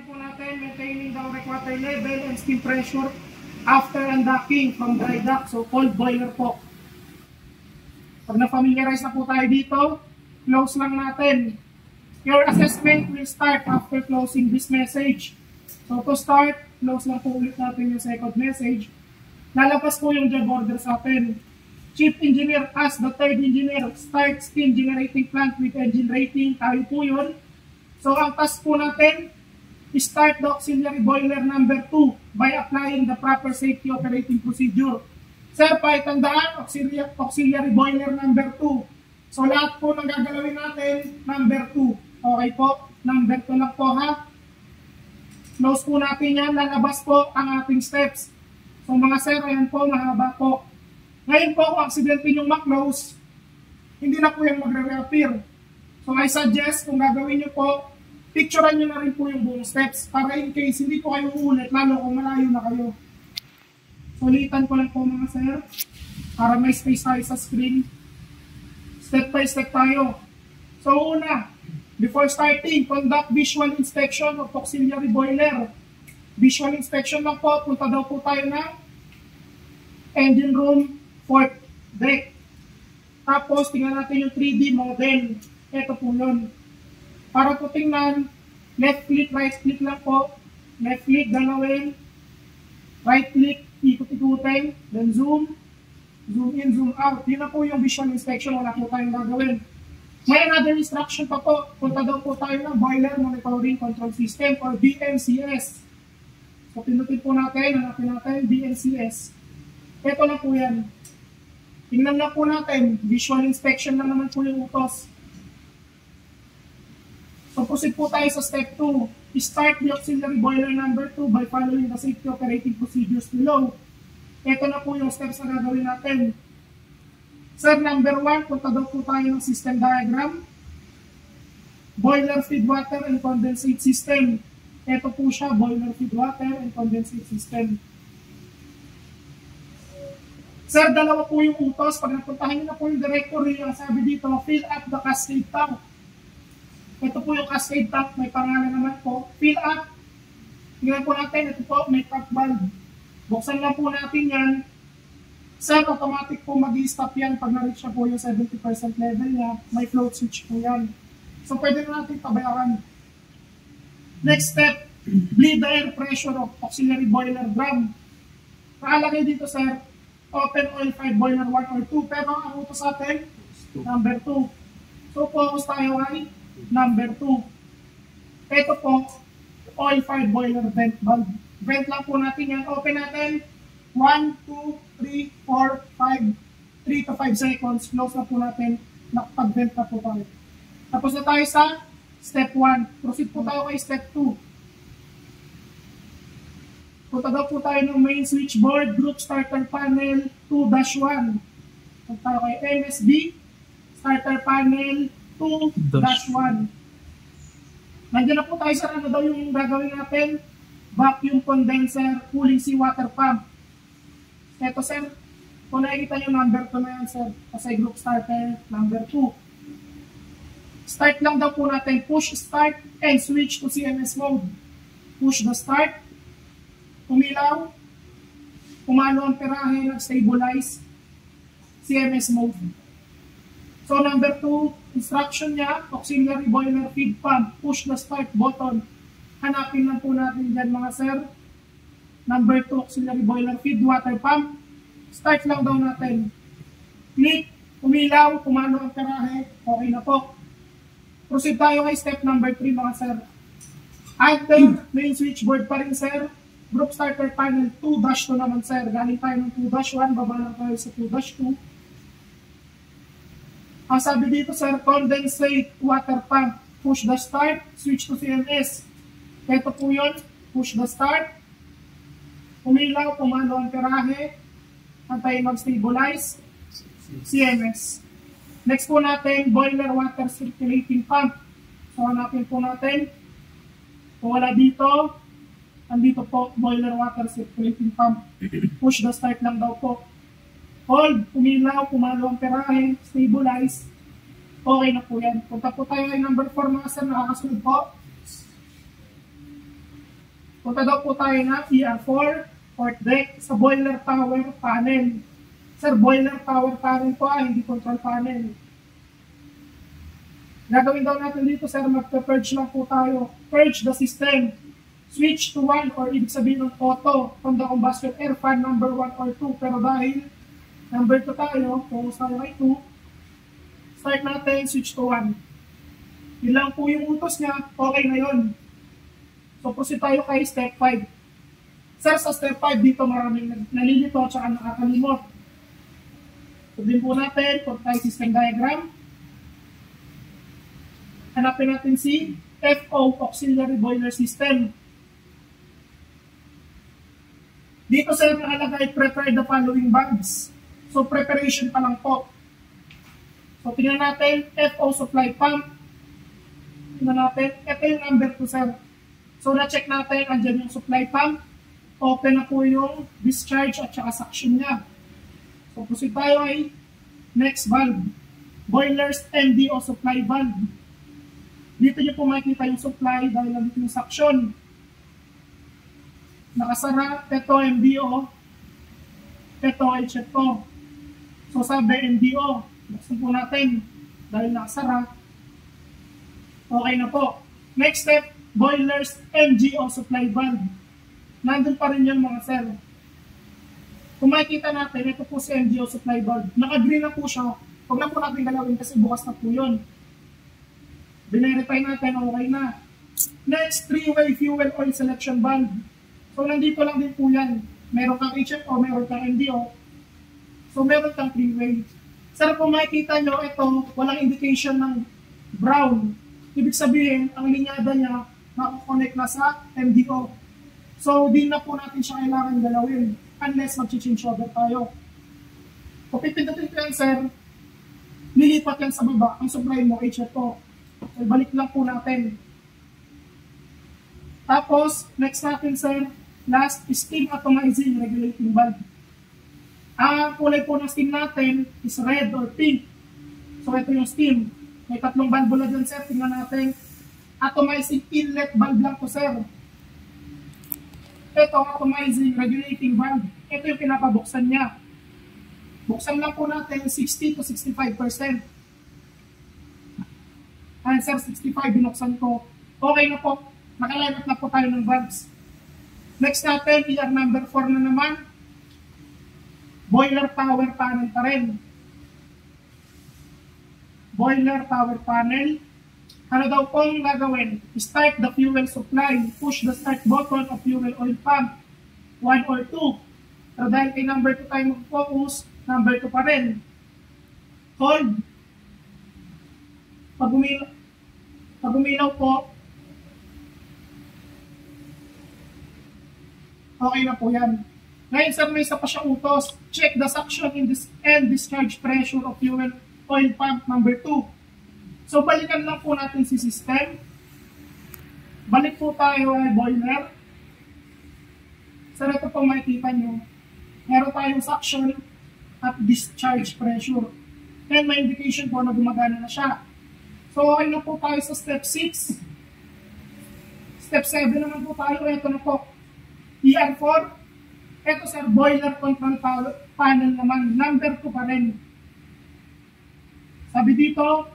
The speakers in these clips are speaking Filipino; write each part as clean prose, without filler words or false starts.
po natin, maintaining the correct water level and steam pressure after undocking from dry dock, so cold boiler po. Pag na-familiarize na po tayo dito, close lang natin. Your assessment will start after closing this message. So to start, close lang po ulit natin yung second message. Lalabas po yung job order sa atin. Chief Engineer as the third engineer, start steam generating plant with engine rating. Tayo po yun. So ang task po natin, start the auxiliary boiler number 2 by applying the proper safety operating procedure. Sir, paitandaan, auxiliary boiler number 2. So lahat po ng gagalawin natin, number 2. Okay po, number 2 lang po ha. Close po natin yan, lalabas po ang ating steps. So mga sir, ayan po, mahaba po. Ngayon po, kung aksidente yung ma-close, hindi na po yung magre-reappear. So I suggest, kung gagawin nyo po, picturean nyo na rin po yung buong steps para in case hindi po kayo uulit, lalo kung malayo na kayo. Ulitan ko lang po mga sir, para may space tayo sa screen. Step by step tayo. So una, before starting, conduct visual inspection of auxiliary boiler. Visual inspection lang po, punta daw po tayo ng engine room, fourth deck. Tapos, tingnan natin yung 3D model. Ito po yun. Para po tingnan, left click, right click lang po. Left click, galawin. Right click, ikot-ikutin. Then zoom. Zoom in, zoom out. Yun na po yung visual inspection. Wala po tayong gagawin. May another instruction pa po. Punta daw po tayo ng Boiler Monitoring Control System or BMCS. So, pinutin po natin, hanapin natin, BMCS. Ito na po yan. Tingnan na po natin, visual inspection lang naman po yung utos. So, proceed po tayo sa step 2. Start the auxiliary boiler number 2 by following the safety operating procedures below. Ito na po yung steps na gagawin natin. Sir, number 1, punta daw po tayo ng system diagram. Boiler feed water and condensate system. Ito po siya, boiler feed water and condensate system. Sir, dalawa po yung utos. Pag napuntahan nyo na po yung directory, ang sabi dito, fill up the cascade tank. Ito po yung cascade tank, may pangalan naman po. Fill up. Tingnan po natin, ito po, may top valve. Buksan lang po natin yan. Sir, automatic po mag-i-stop yan pag na-reach na po yung 70% level niya. May float switch po yan. So, pwede na natin pabayaran. Next step, bleed the air pressure of auxiliary boiler drum. Nakalagay dito, sir, open oil 5 boiler 1 or 2. Pero ang utos sa atin, number 2. So, focus tayo ay number 2. Ito po, oil 5 boiler vent valve. Vent lang po natin yan. Open natin. 1, 2, 3, 4, 5, 3 to 5 seconds. Close na po natin. Nakapag-vent na po tayo. Tapos na tayo sa step 1. Proceed po tayo kay step 2. Punta daw po tayo ng main switchboard, group starter panel 2-1. Punta tayo kay MSB, starter panel 2-1. Nandiyan na po tayo sa ano daw yung gagawin natin. Vacuum condenser, cooling seawater pump. Ito sir, kung nakikita nyo number 2 na yan sir, kasi group starter number 2. Start lang daw po natin, push start and switch to CMS mode. Push the start, umilaw, umano ang perahe, nag-stabilize, CMS mode. So number 2, instruction niya, auxiliary boiler feed pump, push the start button. Hanapin lang po natin dyan mga sir. Number 2, auxiliary boiler feed water pump. Start lang daw natin. Click, umilaw, kumano ang perahe, okay na po. Proceed tayo kay step number 3 mga sir. After main switchboard pa rin sir, group starter panel 2-2 naman sir. Galing tayo ng 2-1, baba lang tayo sa 2-2. Ang sabi dito sir, condensate water pump. Push the start, switch to CMS. Ito po yun, push the start. Umilaw, kumano ang perahe. Antay mag-stabilize. CMS. Next po natin, boiler water circulating pump. So, hanapin po natin. Kung wala dito, andito po, boiler water circulating pump. Push the start lang daw po. Hold, umilaw, kumalo ang perahe, stabilize. Okay na po yan. Punta po tayo kay number 4 mga sir, nakakasunod po. Punta daw po tayo na ER4, port deck, sa boiler tower panel. Sir, boiler tower panel po hindi control panel. Gagawin daw natin dito, sir, magpe-purge lang po tayo. Purge the system. Switch to 1 or ibig sabihin ng auto from the combustion air fan number 1 or 2. Pero dahil number 2 tayo, focus tayo kay 2, start natin, switch to 1. Yun lang po yung utos niya, okay na yun. So proceed tayo kay step 5. Sir, sa step 5 dito maraming nalilito at saka nakakalimot. So din po natin, put tayo system diagram. Hanapin natin si FO, Auxiliary Boiler System. Dito sir nakalagay, prepare the following valves. So preparation pa lang po. So tingnan natin, FO supply pump. Tingnan natin, ito yung number 2 sir. So na-check natin, andyan yung supply pump. Open na po yung discharge at saka suction niya. So proceed tayo ay next valve. Boilers MDO supply valve. Dito nyo po makikita yung supply dahil nandito yung suction. Nakasara, ito MDO, ito HFO. So sabi MDO, buksan po natin dahil nakasara. Okay na po. Next step, boilers MGO supply valve. Nandun pa rin yun mga sir. Kung makikita natin, ito po si MGO supply valve. Naka-green na po siya. Huwag na po natin galawin kasi bukas na po yun. Binerify natin, okay na. Next, three-way fuel oil selection valve. So, nandito lang din po yan. Meron kang HFO, meron kang MDO. So, meron kang three-way. Sir, kung makikita nyo, ito, walang indication ng brown. Ibig sabihin, ang linyada niya, makakonect na sa MDO. So, di na po natin siya kailangan galawin unless mag-change over tayo. Kung pipindutin ko yan, sir, lilipat yan sa baba. Ang supply mo, HFO. So, balik lang po natin. Tapos, next natin, sir, last, steam atomizing regulating valve. Ang kulay po ng steam natin is red or pink. So, ito yung steam. May tatlong valvula dyan, sir. Tingnan natin. Atomizing inlet valve lang po, sir. Ito, atomizing regulating valve. Ito yung pinapabuksan niya. Buksan lang po natin 60 to 65%. Ayan, sir, 65 binuksan ko. Okay na po. Nakaline up na po tayo ng valves. Next natin, ER number 4 na naman. Boiler power panel pa rin. Boiler power panel. Ano daw pong gagawin? Start the fuel supply. Push the start button of fuel oil pump. 1 or 2. Pero dahil kay number 2 tayo mag-focus, number 2 pa rin. Hold. Pag umilaw po, okay na po yan. Ngayon sir, may isa pa siyang utos. Check the suction in this and discharge pressure of fuel oil pump number 2. So balikan lang po natin si system. Balik po tayo ay boiler. Sir, ito po makikita nyo. Meron tayong suction at discharge pressure. And may indication po na gumagana na siya. So okay na po tayo sa step 6. Step 7 naman po tayo. Ito na po. ER4. Ito sir, boiler control panel naman. Number 2 pa rin. Sabi dito,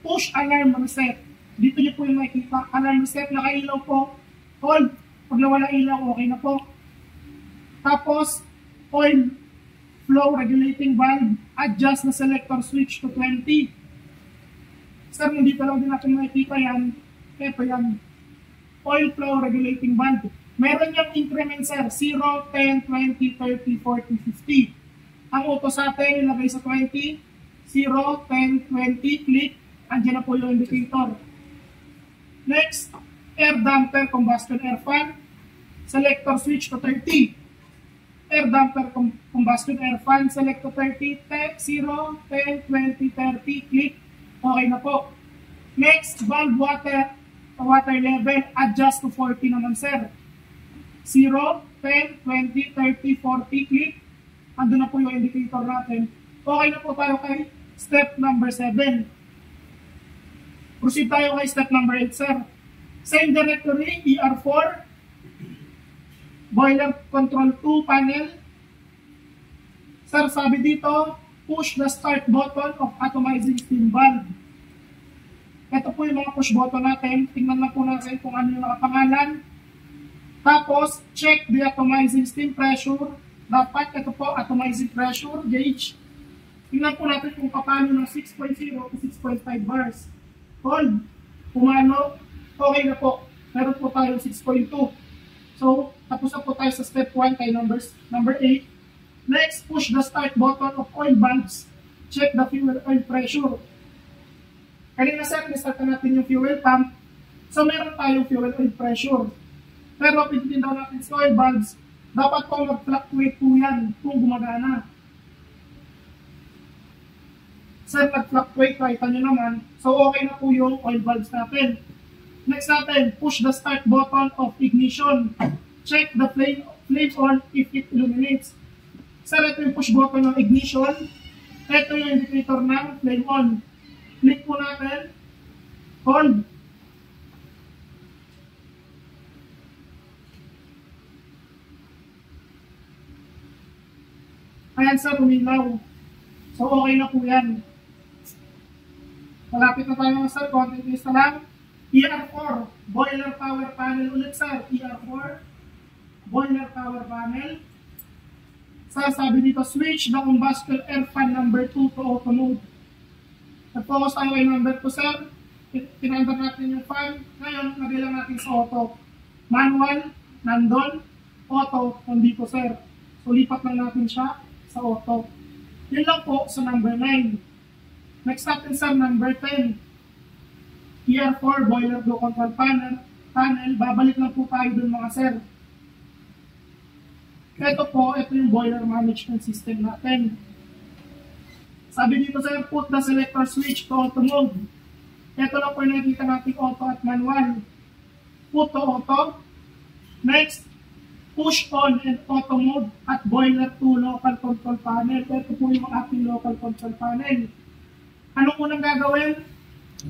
push alarm reset. Dito nyo po yung makikita. Alarm reset, nakailaw po. Hold. Pag nawala ilaw, okay na po. Tapos, oil flow regulating valve. Adjust na selector switch to 20. Sir, dito lang din natin makikita yan. Ito yan. Oil flow regulating valve. Meron yung increment sir. 0, 10, 20, 30, 40, 50. Ang utos sa atin, ilagay sa 20. 0, 10, 20, click. Andiyan na po yung indicator. Next, air damper combustion air fan. Selector switch to 30. Air damper combustion air fan. Select to 30. 0, 10, 20, 30, click. Okay na po. Next, valve water level. Adjust to 40 naman sir. 0, 10, 20, 30, 40, click. Ando na po yung indicator natin. Okay na po tayo kay step number 7. Proceed tayo kay step number 8, sir. Same directory, ER4, boiler control 2 panel. Sir, sabi dito, push the start button of atomizing steam valve. Ito po yung mga push button natin. Tingnan lang po natin kung ano yung nakapangalan. Tapos, check the atomizing steam pressure. Dapat ito po, atomizing pressure gauge. Tingnan po natin kung paano ng 6.0 to 6.5 bars. Hold. Pumano. Okay na po. Meron po tayo 6.2. So, tapos na po tayo sa step 1 kay number 8. Next, push the start button of oil valves. Check the fuel oil pressure. Kanina sir, nistart na natin yung fuel pump. So, meron tayong fuel oil pressure. Pero, pinipin daw natin sa oil valves, dapat po mag-fluctuate po yan kung gumagana. Sir, nag-fluctuate, kahita nyo naman. So, okay na po yung oil valves natin. Next natin, push the start button of ignition. Check the flame on if it illuminates. Sir, ito yung push button ng ignition. Ito yung indicator ng flame on. Click po natin. Hold. Ayan sir, umilaw. So okay na po yan. Malapit na tayo sir, konti na lang. ER4, boiler power panel ulit sir. ER4, boiler power panel. Sir, sabi dito, switch the combustion air fan number 2 to auto mode. Nag-focus tayo kay number 2 sir. Pinandar natin yung fan. Ngayon, nabilang natin sa auto. Manual, nandun. Auto, nandito sir. So lipat lang natin siya sa auto. Yun lang po sa number 9. Next natin sir, number 10. ER4, boiler flow control panel. Babalik lang po tayo dun mga sir. Ito po, ito yung boiler management system natin. Sabi dito sir, put the selector switch to auto mode. Ito lang po yung nakikita natin auto at manual. Put to auto. Next, push on and auto mode at boiler 2 local control panel. Ito po yung ating local control panel. Anong unang gagawin?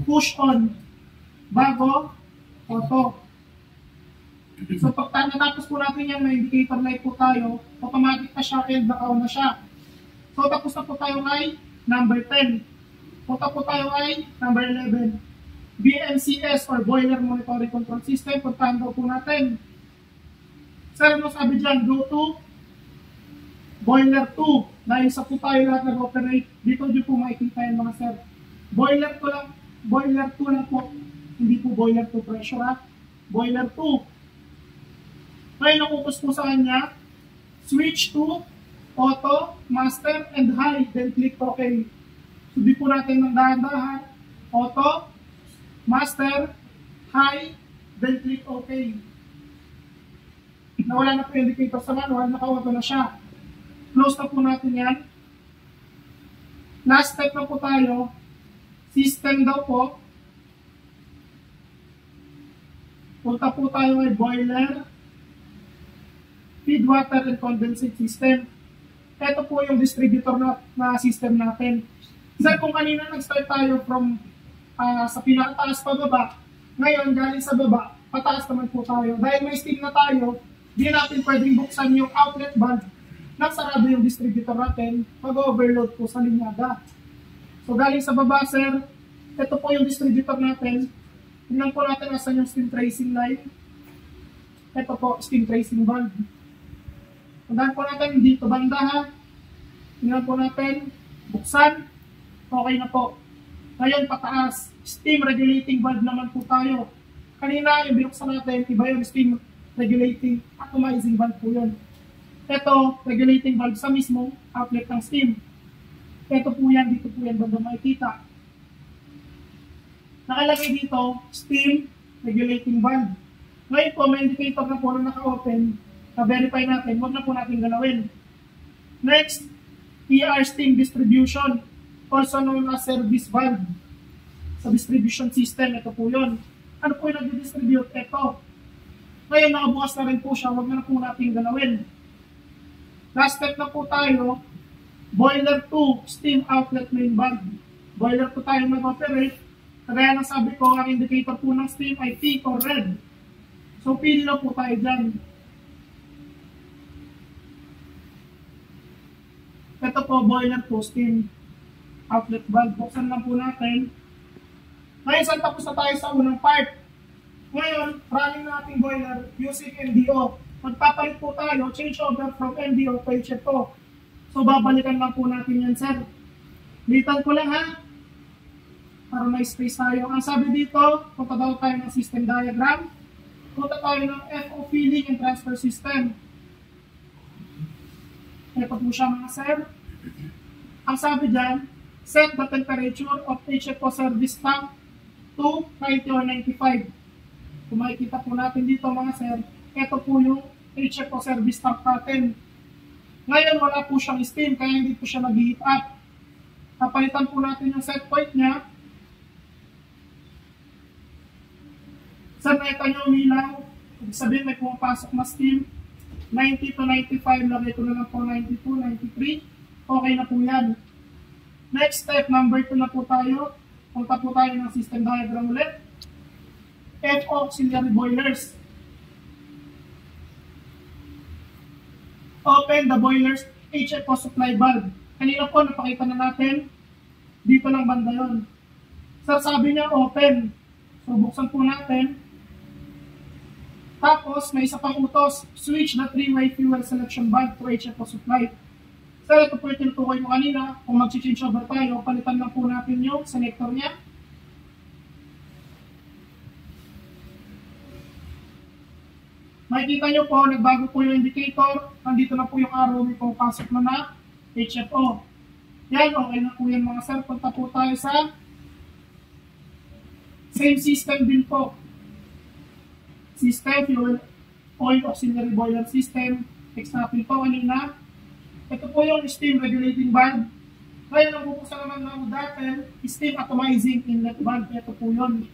Push on. Bago, auto. So pag natapos po natin yan, may indicator light po tayo, automatic na siya and naka-on na siya. So tapos na po tayo kay number 10. Punta po tayo kay number 11. BMCS or Boiler Monitoring Control System. Puntahan daw po natin. Sir, ano sabi dyan? Go to Boiler 2. Dahil sa po tayo lahat nag-operate, dito nyo po makikita yan mga sir. Boiler 2 lang. Boiler 2 lang po. Hindi po boiler 2 pressure ha. Boiler 2. Ngayon nakukus po sa kanya. Switch to auto, master, and high. Then click OK. So di po natin ng dahan-dahan. Auto, master, high, then click OK. Nawala na po yung indicator sa manual. Naka-auto na siya. Close na po natin yan. Last step na po tayo. System daw po. Punta po tayo ay boiler, feed water and condensate system. Ito po yung distributor na system natin. Sir, kung kanina nag-start tayo from sa pinakataas pa baba, ngayon galing sa baba, pataas naman po tayo. Dahil may steam na tayo, di natin pwedeng buksan yung outlet valve. Nagsarado yung distributor natin, mag-overload po sa linyada. So galing sa baba sir, ito po yung distributor natin. Tingnan po natin nasan yung steam tracing line. Ito po, steam tracing valve. Tingnan po natin dito banda ha. Tingnan po natin, buksan. Okay na po. Ngayon pataas, steam regulating valve naman po tayo. Kanina yung binuksan natin, iba yung steam regulating atomizing valve po yun. Ito, regulating valve sa mismong outlet ng steam. Ito po yan, dito po yan banda makikita. Nakalagay dito, steam regulating valve. Ngayon po, may indicator na po na naka-open, na-verify natin, huwag na po natin galawin. Next, ER steam distribution, also known as service valve. Sa distribution system, ito po yun. Ano po yung nag-distribute? Ito. Ngayon, nakabukas na rin po siya, huwag na po natin galawin. Last step na po tayo, boiler 2, steam outlet main valve. Boiler 2 tayo mag-operate. Kaya lang sabi ko, ang indicator po ng steam ay pink or red. So, pili na po tayo dyan. po, boiler po, steam outlet valve. Buksan lang po natin. Ngayon, saan tapos na tayo sa unang part? Ngayon, running na ating boiler using MDO. Magpapalit po tayo, change over from MDO to HFO. So, babalikan lang po natin yan, sir. Litan ko lang, ha? Para may space tayo. Ang sabi dito, punta daw tayo ng system diagram. Punta tayo ng FO filling and transfer system. Ito po siya, mga sir. Ang sabi dyan, set the temperature of HFO service tank to 90 or 95. Kung makikita po natin dito, mga sir, ito po yung HFO service tank natin. Ngayon, wala po siyang steam, kaya hindi po siya nag-heat up. Kapalitan po natin yung set point niya. Sir, nakita nyo umilaw. Ibig sabihin, may pumapasok na steam. 90 to 95, lagay ko na lang po 92, 93. Okay na po yan. Next step, number 2 na po tayo. Punta po tayo ng system diagram ulit. FO auxiliary boilers. Open the boiler's HFO supply valve. Kanina po, napakita na natin. Dito lang banda yun. Sir, sabi niya open. So, buksan po natin. Tapos, may isa pang utos. Switch the 3-way fuel selection valve to HFO supply. Sir, ito po yung tinutukoy mo kanina. Kung mag-change over tayo, palitan lang po natin yung selector niya. Makikita nyo po, nagbago po yung indicator. Nandito na po yung arrow, may pumapasok na HFO. Yan, okay na po yan, mga sir. Punta po tayo sa same system din po. System, fuel, oil auxiliary boiler system. Text natin po kanina. Ito po yung steam regulating valve. Ngayon, ang bubuksan naman ng dati, steam atomizing inlet valve. Ito po yun.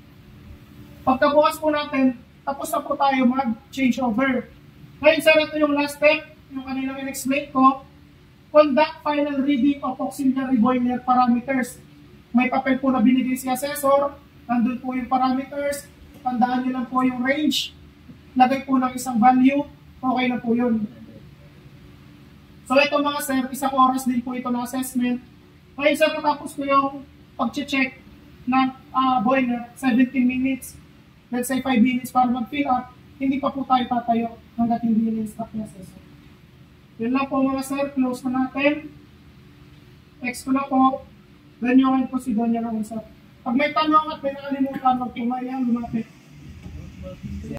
Pagkabukas po natin, tapos na po tayo mag-change over. Ngayon, sir, ito yung last step, yung kanilang in-explain ko. Conduct final reading of auxiliary boiler parameters. May papel po na binigay si assessor. Nandun po yung parameters. Tandaan nyo lang po yung range. Lagay po ng isang value. Okay na po yun. So, ito mga sir, isang oras din po ito na assessment. Ngayon, sir, natapos ko yung pag-check ng boiler, 17 minutes. Let's say 5 minutes para mag-fill up, hindi pa po tayo tatayo hanggat hindi in-instruct ni assessor. Yun lang po mga sir, close na natin. Next ko na po, ganyan po si Donya ng usap. Pag may tanong at may nakalimutan, magpumayang lumapit.